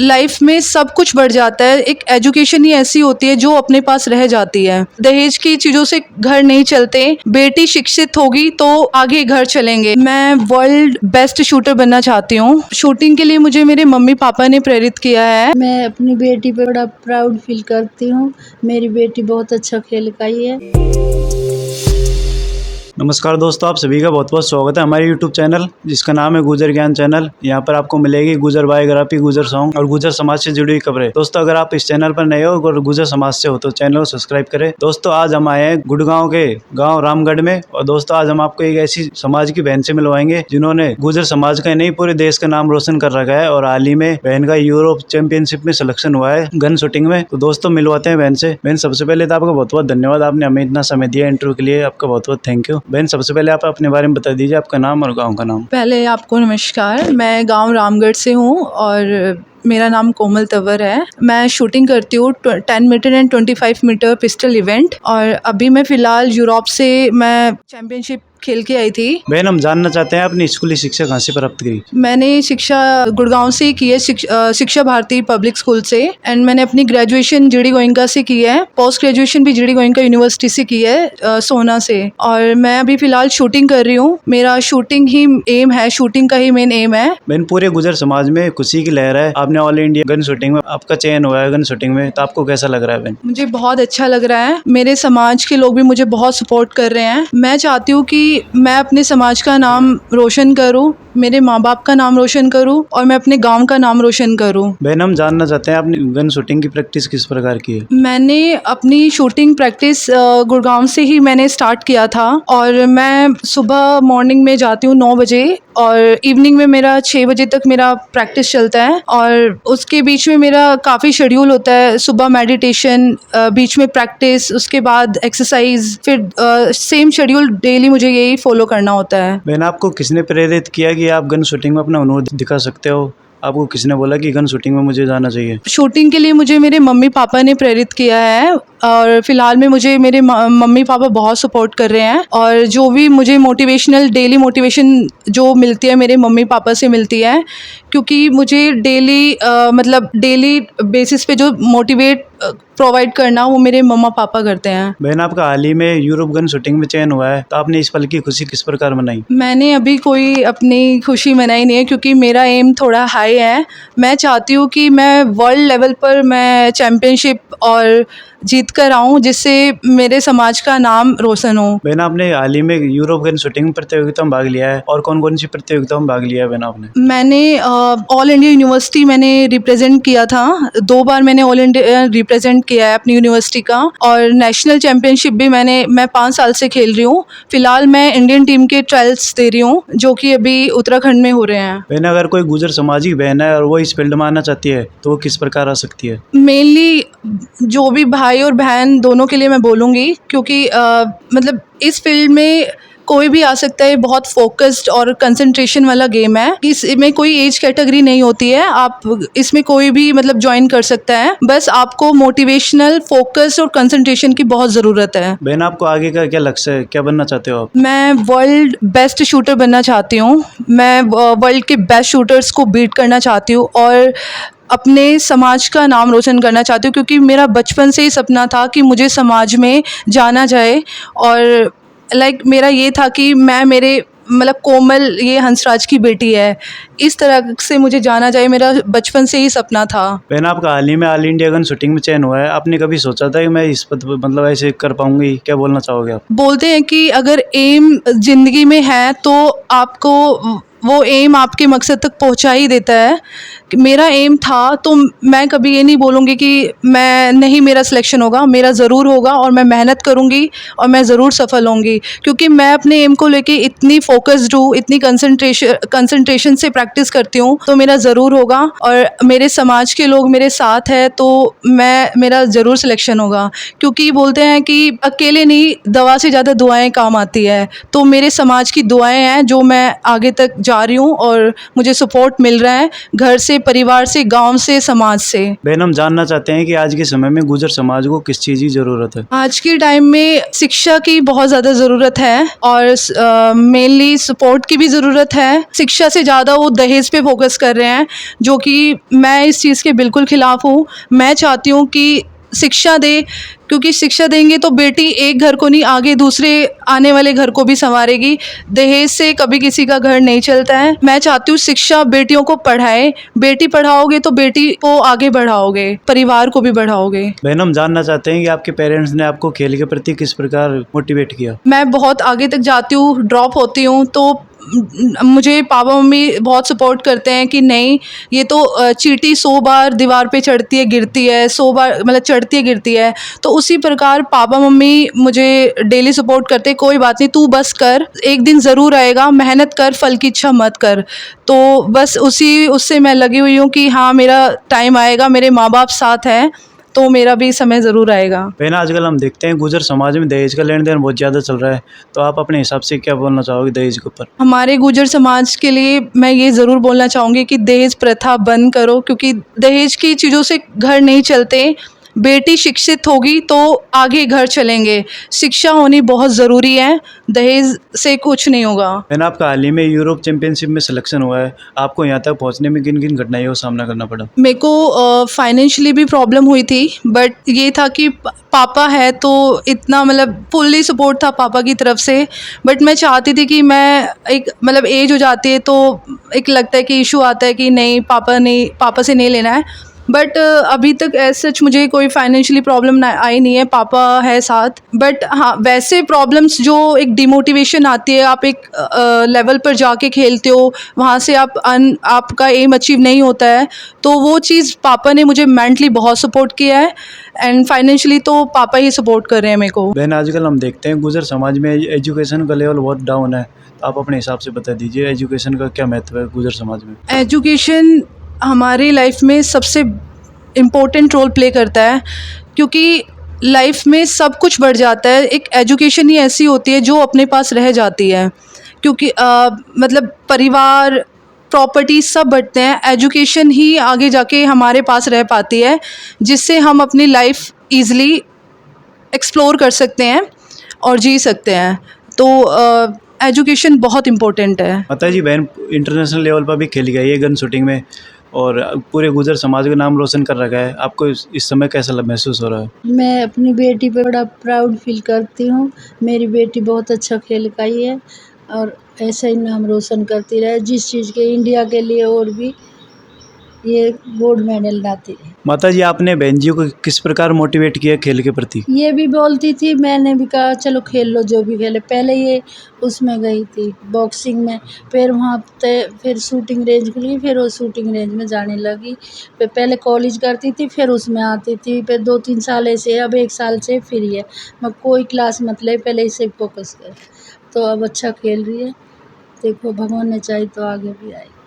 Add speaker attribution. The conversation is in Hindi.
Speaker 1: लाइफ में सब कुछ बढ़ जाता है। एक एजुकेशन ही ऐसी होती है जो अपने पास रह जाती है। दहेज की चीज़ों से घर नहीं चलते। बेटी शिक्षित होगी तो आगे घर चलेंगे। मैं वर्ल्ड बेस्ट शूटर बनना चाहती हूँ। शूटिंग के लिए मुझे मेरे मम्मी पापा ने प्रेरित किया है।
Speaker 2: मैं अपनी बेटी पे बड़ा प्राउड फील करती हूँ। मेरी बेटी बहुत अच्छा खेल पाई है।
Speaker 3: नमस्कार दोस्तों, आप सभी का बहुत बहुत स्वागत है हमारे YouTube चैनल जिसका नाम है गुजर ज्ञान चैनल। यहाँ पर आपको मिलेगी गुजर बायोग्राफी, गुजर सॉन्ग और गुजर समाज से जुड़ी हुई खबरें। दोस्तों, अगर आप इस चैनल पर नए हो और गुजर समाज से हो तो चैनल को सब्सक्राइब करें। दोस्तों, आज हम आए हैं गुड़गांव के गाँव रामगढ़ में। और दोस्तों, आज हम आपको एक ऐसी समाज की बहन से मिलवाएंगे जिन्होंने गुजर समाज का नहीं पूरे देश का नाम रोशन कर रखा है। और हाल ही में बहन का यूरोप चैंपियनशिप में सिलेक्शन हुआ है गन शूटिंग में। तो दोस्तों, मिलवाते हैं बहन से। बहन, सबसे पहले तो आपका बहुत बहुत धन्यवाद, आपने हमें इतना समय दिया इंटरव्यू के लिए। आपका बहुत बहुत थैंक यू। बहन, सबसे पहले आप अपने बारे में बता दीजिए, आपका नाम और गांव का नाम।
Speaker 1: पहले आपको नमस्कार। मैं गांव रामगढ़ से हूँ और मेरा नाम कोमल तंवर है। मैं शूटिंग करती हूँ 10 metre and 25 metre pistol event. और अभी मैं फ़िलहाल यूरोप से मैं चैम्पियनशिप खेल के आई थी।
Speaker 3: बहन, हम जानना चाहते हैं अपनी स्कूली शिक्षा कहाँ से प्राप्त की?
Speaker 1: मैंने शिक्षा गुड़गांव से की है, शिक्षा भारती पब्लिक स्कूल से। एंड मैंने अपनी ग्रेजुएशन जीडी गोइंका से की है। पोस्ट ग्रेजुएशन भी जीडी गोइंका यूनिवर्सिटी से की है, सोना से। और मैं अभी फ़िलहाल शूटिंग कर रही हूँ। मेरा शूटिंग ही एम है, शूटिंग का ही मेन एम है।
Speaker 3: बहन, पूरे गुजर समाज में खुशी की लहर है। आपने ऑल इंडिया गन शूटिंग में आपका चयन हुआ है गन शूटिंग में, तो आपको कैसा लग रहा है बहन?
Speaker 1: मुझे बहुत अच्छा लग रहा है। मेरे समाज के लोग भी मुझे बहुत सपोर्ट कर रहे हैं। मैं चाहती हूँ कि मैं अपने समाज का नाम रोशन करूँ, मेरे माँ बाप का नाम रोशन करूँ और मैं अपने गांव का नाम रोशन करूँ।
Speaker 3: बहन, हम जानना चाहते हैं आपने गन शूटिंग की प्रैक्टिस किस प्रकार की है?
Speaker 1: मैंने अपनी शूटिंग प्रैक्टिस गुड़गांव से ही मैंने स्टार्ट किया था। और मैं सुबह मॉर्निंग में जाती हूँ 9 बजे और इवनिंग में मेरा 6 बजे तक मेरा प्रैक्टिस चलता है। और उसके बीच में मेरा काफ़ी शेड्यूल होता है। सुबह मेडिटेशन, बीच में प्रैक्टिस, उसके बाद एक्सरसाइज, फिर सेम शेड्यूल डेली मुझे यही फॉलो करना होता है।
Speaker 3: बहन, आपको किसने प्रेरित किया कि आप गन शूटिंग में अपना हुनर दिखा सकते हो? आपको किसने बोला कि गन शूटिंग में मुझे जाना चाहिए?
Speaker 1: शूटिंग के लिए मुझे मेरे मम्मी पापा ने प्रेरित किया है। और फिलहाल में मुझे मेरे मम्मी पापा बहुत सपोर्ट कर रहे हैं। और जो भी मुझे मोटिवेशनल डेली मोटिवेशन जो मिलती है मेरे मम्मी पापा से मिलती है। क्योंकि मुझे डेली मतलब डेली बेसिस पे जो मोटिवेट प्रोवाइड करना वो मेरे मम्मा पापा करते हैं।
Speaker 3: बहन, आपका हाल ही में यूरोप गन शूटिंग में चयन हुआ है, तो आपने इस पल की खुशी किस प्रकार मनाई?
Speaker 1: मैंने अभी कोई अपनी खुशी मनाई नहीं है क्योंकि मेरा एम थोड़ा हाई है। मैं चाहती हूँ कि मैं वर्ल्ड लेवल पर मैं चैम्पियनशिप और जीत कर आऊँ जिससे मेरे समाज का नाम रोशन हो।
Speaker 3: बहन, आपने हाल ही में यूरोप गन शूटिंग प्रतियोगिता में भाग लिया है, और कौन कौन सी प्रतियोगिता में भाग लिया है बहन आपने?
Speaker 1: मैंने ऑल इंडिया यूनिवर्सिटी मैंने रिप्रेजेंट किया था। 2 बार मैंने ऑल इंडिया रिप्रेजेंट किया है अपनी यूनिवर्सिटी का। और नेशनल चैम्पियनशिप भी मैं 5 साल से खेल रही हूँ। फिलहाल मैं इंडियन टीम के ट्रायल्स दे रही हूँ जो कि अभी उत्तराखंड में हो रहे हैं।
Speaker 3: बहन, अगर कोई गुजर समाज की बहन है और वो इस फील्ड में आना चाहती है तो वो किस प्रकार आ सकती है?
Speaker 1: मेनली जो भी भाई और बहन दोनों के लिए मैं बोलूँगी क्योंकि मतलब इस फील्ड में कोई भी आ सकता है। बहुत फोकस्ड और कंसंट्रेशन वाला गेम है। इसमें कोई एज कैटेगरी नहीं होती है। आप इसमें कोई भी मतलब ज्वाइन कर सकता है। बस आपको मोटिवेशनल, फोकस और कंसंट्रेशन की बहुत ज़रूरत है।
Speaker 3: बहन, आपको आगे का क्या लक्ष्य है, क्या बनना चाहते हो आप?
Speaker 1: मैं वर्ल्ड बेस्ट शूटर बनना चाहती हूँ। मैं वर्ल्ड के बेस्ट शूटर्स को बीट करना चाहती हूँ और अपने समाज का नाम रोशन करना चाहती हूँ। क्योंकि मेरा बचपन से ही सपना था कि मुझे समाज में जाना जाए। और मेरा ये था कि मैं मेरे मतलब कोमल ये हंसराज की बेटी है, इस तरह से मुझे जाना जाए। मेरा बचपन से ही सपना था।
Speaker 3: बहन, आपका हाल ही में ऑल इंडिया गन शूटिंग में चयन हुआ है, आपने कभी सोचा था कि मैं इस पद मतलब ऐसे कर पाऊंगी? क्या बोलना चाहोगे आप?
Speaker 1: बोलते हैं कि अगर एम जिंदगी में है तो आपको वो एम आपके मकसद तक पहुंचा ही देता है। मेरा एम था तो मैं कभी ये नहीं बोलूँगी कि मैं नहीं, मेरा सिलेक्शन होगा। मेरा ज़रूर होगा और मैं मेहनत करूँगी और मैं ज़रूर सफल होंगी। क्योंकि मैं अपने एम को लेके इतनी फोकस्ड हूँ, इतनी कंसंट्रेशन से प्रैक्टिस करती हूँ तो मेरा ज़रूर होगा। और मेरे समाज के लोग मेरे साथ हैं तो मेरा ज़रूर सिलेक्शन होगा। क्योंकि बोलते हैं कि अकेले नहीं, दवा से ज़्यादा दुआएं काम आती है। तो मेरे समाज की दुआएं हैं जो मैं आगे तक जा रही हूँ और मुझे सपोर्ट मिल रहा है घर से, परिवार से, गांव से, समाज से।
Speaker 3: बहन, हम जानना चाहते हैं कि आज के समय में गुर्जर समाज को किस चीज़ की ज़रूरत है?
Speaker 1: आज के टाइम में शिक्षा की बहुत ज़्यादा ज़रूरत है और मेनली सपोर्ट की भी ज़रूरत है। शिक्षा से ज़्यादा वो दहेज पे फोकस कर रहे हैं, जो कि मैं इस चीज़ के बिल्कुल ख़िलाफ़ हूँ। मैं चाहती हूँ कि शिक्षा दे, क्योंकि शिक्षा देंगे तो बेटी एक घर को नहीं, आगे दूसरे आने वाले घर को भी संवारेगी। दहेज से कभी किसी का घर नहीं चलता है। मैं चाहती हूँ शिक्षा बेटियों को पढ़ाए। बेटी पढ़ाओगे तो बेटी को आगे बढ़ाओगे, परिवार को भी बढ़ाओगे।
Speaker 3: बहन, हम जानना चाहते हैं कि आपके पेरेंट्स ने आपको खेल के प्रति किस प्रकार मोटिवेट किया?
Speaker 1: मैं बहुत आगे तक जाती हूँ, ड्रॉप होती हूँ तो मुझे पापा मम्मी बहुत सपोर्ट करते हैं कि नहीं, ये तो चींटी 100 बार दीवार पे चढ़ती है गिरती है, 100 बार मतलब चढ़ती है गिरती है। तो उसी प्रकार पापा मम्मी मुझे डेली सपोर्ट करते हैं, कोई बात नहीं, तू बस कर, एक दिन ज़रूर आएगा, मेहनत कर, फल की इच्छा मत कर। तो बस उससे मैं लगी हुई हूँ कि हाँ, मेरा टाइम आएगा, मेरे माँ बाप साथ हैं तो मेरा भी समय ज़रूर आएगा।
Speaker 3: बहन, आजकल हम देखते हैं गुर्जर समाज में दहेज का लेन देन बहुत ज़्यादा चल रहा है, तो आप अपने हिसाब से क्या बोलना चाहोगे दहेज के ऊपर?
Speaker 1: हमारे गुर्जर समाज के लिए मैं ये ज़रूर बोलना चाहूँगी कि दहेज प्रथा बंद करो, क्योंकि दहेज की चीज़ों से घर नहीं चलते। बेटी शिक्षित होगी तो आगे घर चलेंगे। शिक्षा होनी बहुत ज़रूरी है, दहेज से कुछ नहीं होगा।
Speaker 3: बहन, आपका हाल ही में यूरोप चैंपियनशिप में सिलेक्शन हुआ है, आपको यहाँ तक पहुँचने में किन किन घटनाओं का सामना करना पड़ा?
Speaker 1: मेरे को फाइनेंशियली भी प्रॉब्लम हुई थी, बट ये था कि पापा है तो इतना मतलब फुल्ली सपोर्ट था पापा की तरफ से। बट मैं चाहती थी कि मैं एक मतलब एज हो जाती है तो एक लगता है कि इशू आता है कि नहीं, पापा से नहीं लेना है। बट अभी तक एज सच मुझे कोई फाइनेंशियली प्रॉब्लम आई नहीं है, पापा है साथ। बट हाँ, वैसे प्रॉब्लम्स जो एक डिमोटिवेशन आती है, आप एक लेवल पर जाके खेलते हो, वहाँ से आपका एम अचीव नहीं होता है, तो वो चीज़ पापा ने मुझे मेंटली बहुत सपोर्ट किया है एंड फाइनेंशियली तो पापा ही सपोर्ट कर रहे हैं मेरे को।
Speaker 3: बहन, आजकल हम देखते हैं गुर्जर समाज में एजुकेशन का लेवल बहुत डाउन है, तो आप अपने हिसाब से बता दीजिए एजुकेशन का क्या महत्व है गुर्जर समाज में?
Speaker 1: एजुकेशन हमारी लाइफ में सबसे इम्पोर्टेंट रोल प्ले करता है, क्योंकि लाइफ में सब कुछ बढ़ जाता है। एक एजुकेशन ही ऐसी होती है जो अपने पास रह जाती है, क्योंकि मतलब परिवार, प्रॉपर्टी सब बढ़ते हैं, एजुकेशन ही आगे जाके हमारे पास रह पाती है, जिससे हम अपनी लाइफ ईज़िली एक्सप्लोर कर सकते हैं और जी सकते हैं। तो एजुकेशन बहुत इम्पोर्टेंट है।
Speaker 3: माता जी, बहन इंटरनेशनल लेवल पर भी खेली गई है गन शूटिंग में और पूरे गुर्जर समाज का नाम रोशन कर रखा है, आपको इस समय कैसा महसूस हो रहा है?
Speaker 2: मैं अपनी बेटी पे बड़ा प्राउड फील करती हूँ। मेरी बेटी बहुत अच्छा खेल पाई है और ऐसा ही नाम रोशन करती रहे, जिस चीज़ के इंडिया के लिए और भी ये गोल्ड मेडल लाती है।
Speaker 3: माता जी, आपने बहन जी को किस प्रकार मोटिवेट किया खेल के प्रति?
Speaker 2: ये भी बोलती थी, मैंने भी कहा चलो खेल लो जो भी खेले। पहले ये उसमें गई थी बॉक्सिंग में, फिर वहाँ पे फिर शूटिंग रेंज खुली, फिर वो शूटिंग रेंज में जाने लगी। फिर पहले कॉलेज करती थी, फिर उसमें आती थी, फिर 2-3 साल ऐसे, अब 1 साल से फिर ये मैं कोई क्लास मत ले, पहले इसे फोकस कर। तो अब अच्छा खेल रही है, देखो भगवान ने चाहे तो आगे भी आएगी।